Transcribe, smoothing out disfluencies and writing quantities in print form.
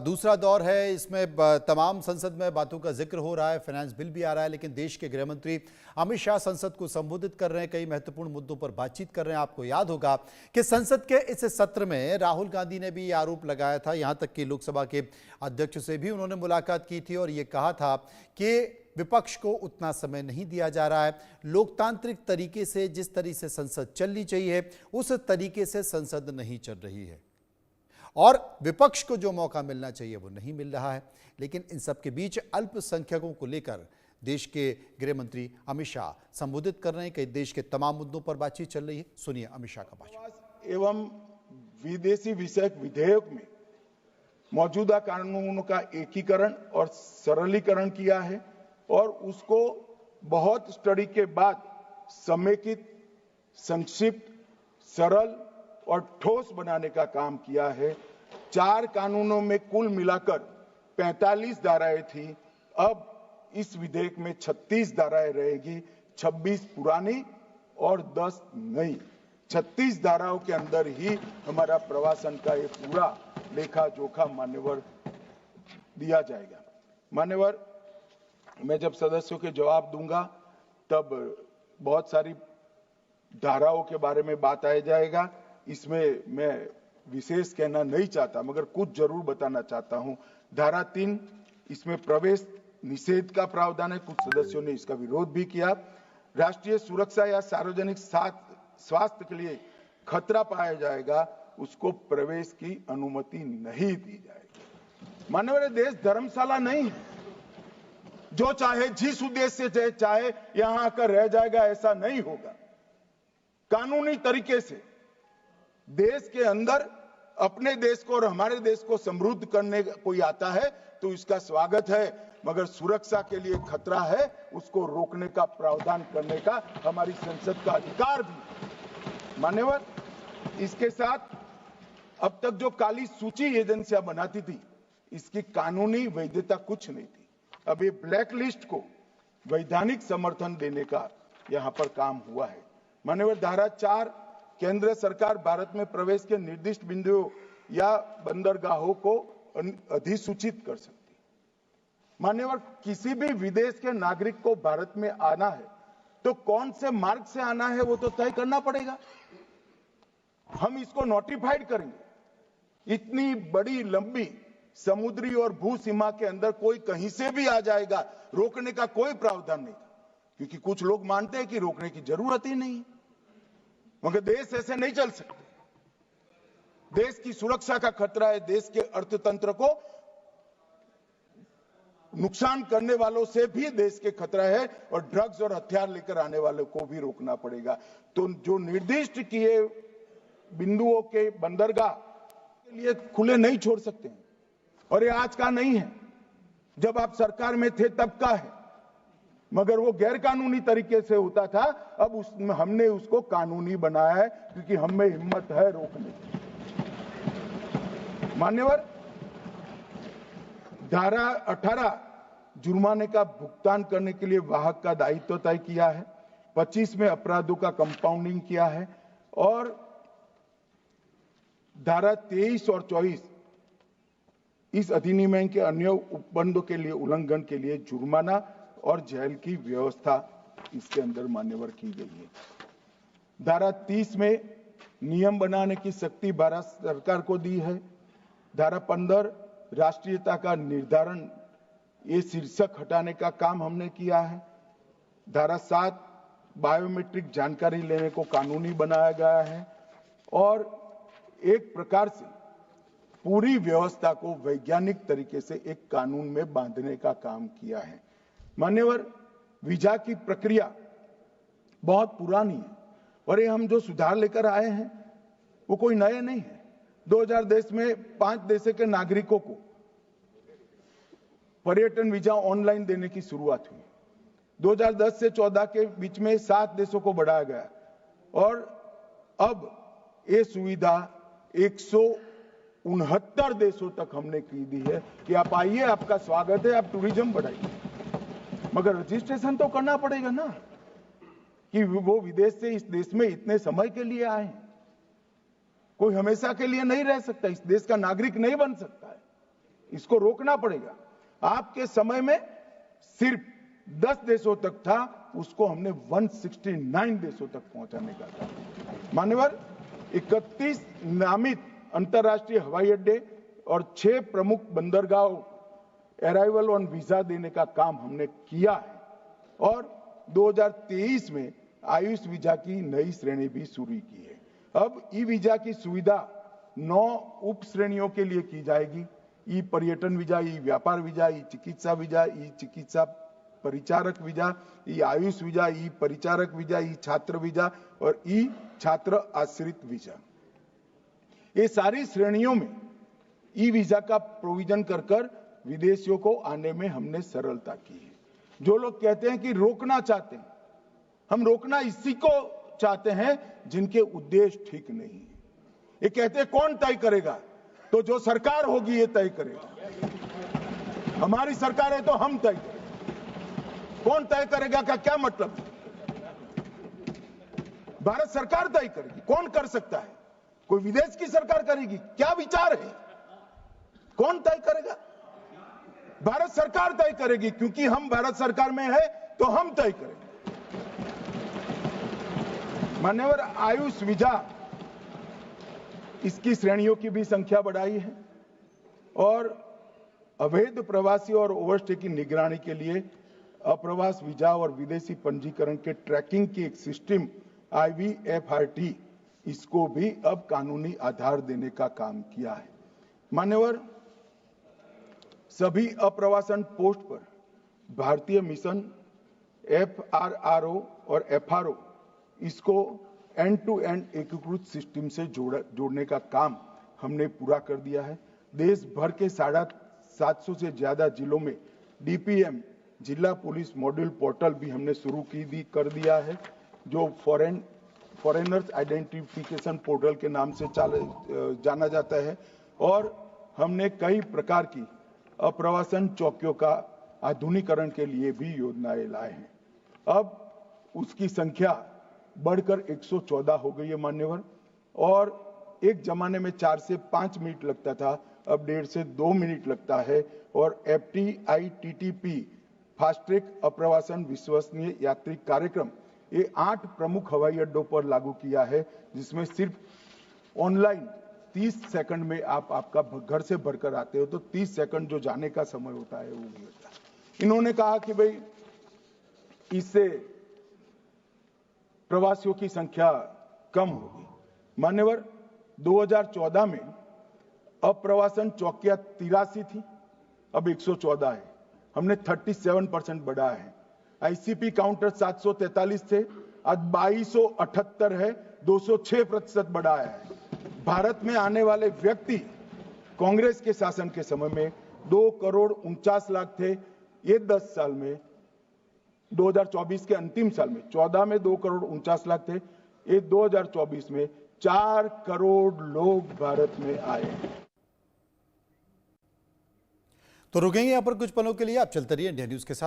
दूसरा दौर है, इसमें तमाम संसद में बातों का जिक्र हो रहा है, फाइनेंस बिल भी आ रहा है, लेकिन देश के गृह मंत्री अमित शाह संसद को संबोधित कर रहे हैं, कई महत्वपूर्ण मुद्दों पर बातचीत कर रहे हैं। आपको याद होगा कि संसद के इस सत्र में राहुल गांधी ने भी ये आरोप लगाया था, यहां तक कि लोकसभा के अध्यक्ष से भी उन्होंने मुलाकात की थी और ये कहा था कि विपक्ष को उतना समय नहीं दिया जा रहा है। लोकतांत्रिक तरीके से जिस तरीके से संसद चलनी चाहिए उस तरीके से संसद नहीं चल रही है और विपक्ष को जो मौका मिलना चाहिए वो नहीं मिल रहा है। लेकिन इन सब के बीच अल्पसंख्यकों को लेकर देश के गृह मंत्री अमित शाह संबोधित कर रहे हैं, कई देश के तमाम मुद्दों पर बातचीत चल रही है। सुनिए अमित शाह का भाषण। एवं विदेशी विषयक विधेयक में मौजूदा कानूनों का एकीकरण और सरलीकरण किया है और उसको बहुत स्टडी के बाद समेकित, संक्षिप्त, सरल और ठोस बनाने का काम किया है। 4 कानूनों में कुल मिलाकर 45 धाराएं थी, अब इस विधेयक में 36 धाराएं रहेगी, 26 पुरानी और 10 नई। 36 धाराओं के अंदर ही हमारा प्रवासन का ये पूरा लेखा जोखा मान्यवर दिया जाएगा। मान्यवर, मैं जब सदस्यों के जवाब दूंगा तब बहुत सारी धाराओं के बारे में बात आ जाएगा। इसमें मैं विशेष कहना नहीं चाहता मगर कुछ जरूर बताना चाहता हूं। धारा 3, इसमें प्रवेश निषेध का प्रावधान है, कुछ सदस्यों ने इसका विरोध भी किया। राष्ट्रीय सुरक्षा या सार्वजनिक स्वास्थ्य के लिए खतरा पाया जाएगा उसको प्रवेश की अनुमति नहीं दी जाएगी। माननीय देश धर्मशाला नहीं है, जो चाहे जिस उद्देश्य से चाहे यहां आकर रह जाएगा, ऐसा नहीं होगा। कानूनी तरीके से देश के अंदर अपने देश को और हमारे देश को समृद्ध करने कोई आता है तो इसका स्वागत है, मगर सुरक्षा के लिए खतरा है उसको रोकने का प्रावधान करने का हमारी संसद का अधिकार भी। मान्यवर, इसके साथ अब तक जो काली सूची एजेंसियां बनाती थी इसकी कानूनी वैधता कुछ नहीं थी। अब ये ब्लैक लिस्ट को वैधानिक समर्थन देने का यहां पर काम हुआ है। मान्यवर, धारा 4, केंद्र सरकार भारत में प्रवेश के निर्दिष्ट बिंदुओं या बंदरगाहों को अधिसूचित कर सकती है। मान्यवर, किसी भी विदेश के नागरिक को भारत में आना है तो कौन से मार्ग से आना है वो तो तय करना पड़ेगा। हम इसको नोटिफाइड करेंगे। इतनी बड़ी लंबी समुद्री और भू सीमा के अंदर कोई कहीं से भी आ जाएगा, रोकने का कोई प्रावधान नहीं, क्योंकि कुछ लोग मानते हैं कि रोकने की जरूरत ही नहीं, मगर देश ऐसे नहीं चल सकते। देश की सुरक्षा का खतरा है, देश के अर्थतंत्र को नुकसान करने वालों से भी देश के खतरा है और ड्रग्स और हथियार लेकर आने वालों को भी रोकना पड़ेगा। तो जो निर्दिष्ट किए बिंदुओं के बंदरगाह के लिए खुले नहीं छोड़ सकते हैं और ये आज का नहीं है, जब आप सरकार में थे तब का है, मगर वो गैर कानूनी तरीके से होता था। अब हमने उसको कानूनी बनाया है क्योंकि हमें हिम्मत है रोकने की। मान्यवर, धारा 18 जुर्माने का भुगतान करने के लिए वाहक का दायित्व तय किया है। 25 में अपराधों का कंपाउंडिंग किया है और धारा 23 और 24 इस अधिनियम के अन्य उपबंधों के लिए उल्लंघन के लिए जुर्माना और जेल की व्यवस्था इसके अंदर मान्यवर की गई है। धारा 30 में नियम बनाने की शक्ति भारत सरकार को दी है। धारा 15 राष्ट्रीयता का निर्धारण, ये शीर्षक हटाने का काम हमने किया है। धारा 7 बायोमेट्रिक जानकारी लेने को कानूनी बनाया गया है और एक प्रकार से पूरी व्यवस्था को वैज्ञानिक तरीके से एक कानून में बांधने का काम किया है। मान्यवर, वीजा की प्रक्रिया बहुत पुरानी है और ये हम जो सुधार लेकर आए हैं वो कोई नए नहीं है। 2010 में 5 देशों के नागरिकों को पर्यटन वीजा ऑनलाइन देने की शुरुआत हुई। 2010 से 14 के बीच में 7 देशों को बढ़ाया गया और अब ये सुविधा 169 देशों तक हमने की दी है कि आप आइए, आपका स्वागत है, आप टूरिज्म बढ़ाइए, मगर रजिस्ट्रेशन तो करना पड़ेगा ना कि वो विदेश से इस देश में इतने समय के लिए आए। कोई हमेशा के लिए नहीं रह सकता, इस देश का नागरिक नहीं बन सकता है। इसको रोकना पड़ेगा। आपके समय में सिर्फ 10 देशों तक था, उसको हमने 169 देशों तक पहुंचाने का था। मान्यवर, 31 नामित अंतर्राष्ट्रीय हवाई अड्डे और 6 प्रमुख बंदरगाहों अराइवल ऑन वीजा देने का काम हमने किया है और 2023 में आयुष वीजा की नई श्रेणी भी शुरू की है। अब ई वीजा की सुविधा 9 उप श्रेणियों के लिए की जाएगी। ई पर्यटन वीजा, ई व्यापार वीजा, ई चिकित्सा वीजा, ई चिकित्सा परिचारक वीजा, ई आयुष वीजा, ई परिचारक वीजा, ई छात्र वीजा और ई छात्र आश्रित वीजा। ये सारी श्रेणियों में ई वीजा का प्रोविजन कर विदेशियों को आने में हमने सरलता की है। जो लोग कहते हैं कि रोकना चाहते हैं, हम रोकना इसी को चाहते हैं जिनके उद्देश्य ठीक नहीं है। ये कहते हैं कौन तय करेगा, तो जो सरकार होगी ये तय करेगा। हमारी सरकार है तो हम तय करेंगे। कौन तय करेगा का क्या मतलब? भारत सरकार तय करेगी। कौन कर सकता है? कोई विदेश की सरकार करेगी? क्या विचार है? कौन तय करेगा? भारत सरकार तय करेगी, क्योंकि हम भारत सरकार में है तो हम तय करेंगे। मान्यवर, आयुष वीजा, इसकी श्रेणियों की भी संख्या बढ़ाई है और अवैध प्रवासी और ओवरस्टे की निगरानी के लिए अप्रवास वीजा और विदेशी पंजीकरण के ट्रैकिंग की एक सिस्टम IVFRT, इसको भी अब कानूनी आधार देने का काम किया है। मान्यवर, सभी अप्रवासन पोस्ट पर भारतीय मिशन FRRO और FRO, इसको एंड टू एंड एकीकृत सिस्टम से जोड़ने का काम हमने पूरा कर दिया है। देश भर के 750 से ज्यादा जिलों में DPM, जिला पुलिस मॉड्यूल पोर्टल भी हमने शुरू कर दिया है, जो फॉरेनर्स आइडेंटिफिकेशन पोर्टल के नाम से जाना जाता है। और हमने कई प्रकार की अप्रवासन चौकियों का आधुनिकीकरण के लिए भी योजनाएं लाए हैं। अब उसकी संख्या बढ़कर 114 हो गई है मान्यवर, और एक जमाने में 4 से 5 मिनट लगता था, अब 1.5 से 2 मिनट लगता है। और FTITTP फास्ट ट्रैक अप्रवासन विश्वसनीय यात्री कार्यक्रम, ये 8 प्रमुख हवाई अड्डों पर लागू किया है, जिसमें सिर्फ ऑनलाइन 30 सेकंड में आप आपका घर से भरकर आते हो, तो 30 सेकंड जो जाने का समय होता है वो भी होता है। इन्होंने कहा कि भाई इससे प्रवासियों की संख्या कम होगी। मान्यवर, 2014 में अप्रवासन चौकियां 83 थी, अब 114 है। हमने 37% बढ़ा है। ICP काउंटर 743 थे, आज 2278 है, 206% बढ़ा है। भारत में आने वाले व्यक्ति कांग्रेस के शासन के समय में 2,49,00,000 थे। ये 10 साल में, 2024 के अंतिम साल में, 14 में 2,49,00,000 थे, ये 2024 में 4 करोड़ लोग भारत में आए हैं। तो रुकेंगे यहाँ पर कुछ पलों के लिए, आप चलते रहिए इंडिया न्यूज के साथ।